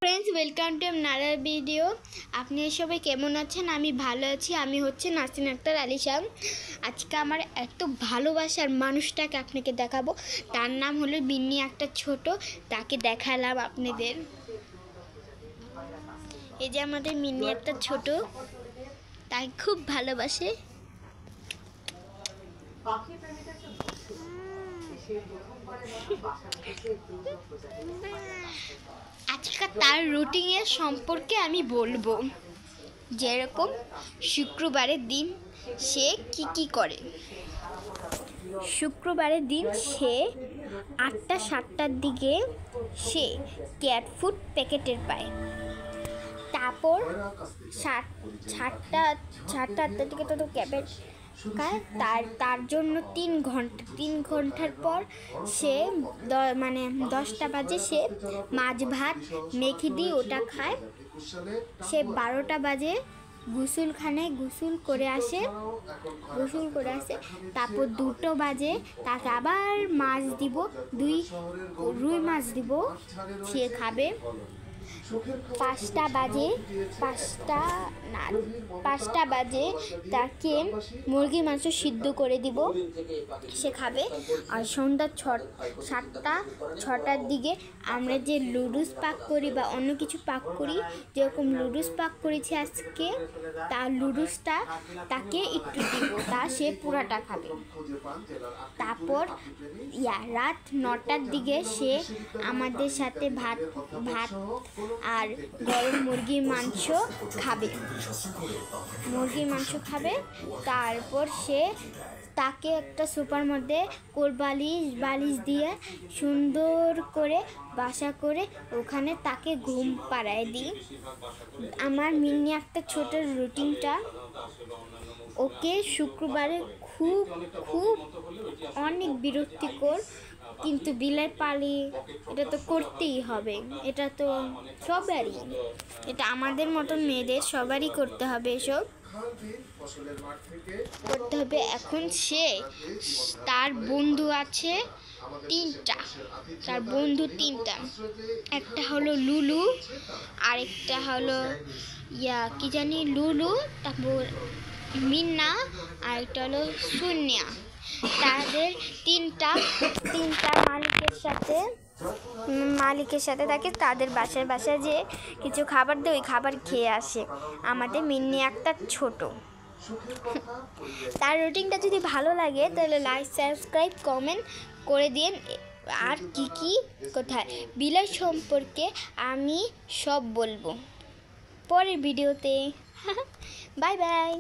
Friends welcome to नारा video आपनि सबाई केमन आछेन आमी भालो आछि। आमी होच्छे नासिन अख्तर आलिशा। आजके आमार एत भालोबासार मानुषटाके आपनाके देखाबो। तार नाम हलो बिन्नी एकटा छोटो। ताके देखालाम आपनादेर। এই যে আমাদের মিনি একটা ছোট তাই খুব ভালোবাসে। আজকে তার রুটিনের সম্পর্কে আমি বলবো, যেরকম শুক্রবারের দিন সে কি করে। শুক্রবারের দিন সে ৮টা ৭টার দিকে সে ক্যাট ফুড প্যাকেটের পায়। তারপর ৭টা ৮টার দিকে তো ক্যাবেট খায়। তার জন্য ৩ ঘন্টার পর সে ১০টা বাজে সে মাছ ভাত মেখে দিয়ে ওটা খায়। সে ১২টা বাজে গোসল করে আসে। তারপর ২টো বাজে তাকে আবার মাছ দিব, রুই মাছ দিব, সে খাবে। ৫টা বাজে তাকে মুরগির মাংস সিদ্ধ করে দিব, সে খাবে। আর সন্ধ্যা ৬টার দিকে আমরা যে লুডুস পাক করি বা অন্য কিছু পাক করি, যেরকম লুডুস পাক করেছি আজকে, তার লুডুসটা তাকে একটু দিব, তা সে পুরাটা খাবে। তারপর রাত ৯টার দিকে সে আমাদের সাথে ভাত আর গরম মুরগির মাংস খাবে। তারপর তাকে একটা সোফার মধ্যে বালিশ দিয়ে সুন্দর করে বাসা করে ওখানে তাকে ঘুম পাড়ায় দিই। আমার মিনি একটা ছোট রুটিনটা ওকে শুক্রবারে খুব অনেক বিরক্তিকর, কিন্তু বিলাই পালি, এটা তো করতেই হবে। এটা তো সবারই, এটা আমাদের মতন মেয়েদের সবারই করতে হবে, এসব করতে হবে। এখন তার বন্ধু আছে ৩টা, একটা হলো লুলু, আরেকটা হলো লুলু, তারপর মিন্না, আরেকটা হলো সুনিয়া। তাদের তিনটা মালিকের সাথে থাকে। তাদের বাসায় যে কিছু খাবার দেয়, ওই খাবার খেয়ে আসে আমাদের মিন্নি একটা ছোট। তার রুটিনটা যদি ভালো লাগে তাহলে লাইক সাবস্ক্রাইব কমেন্ট করে দিন। আর কি কোথায় বিলাই সম্পর্কে আমি সব বলবো পরের ভিডিওতে। Bye bye.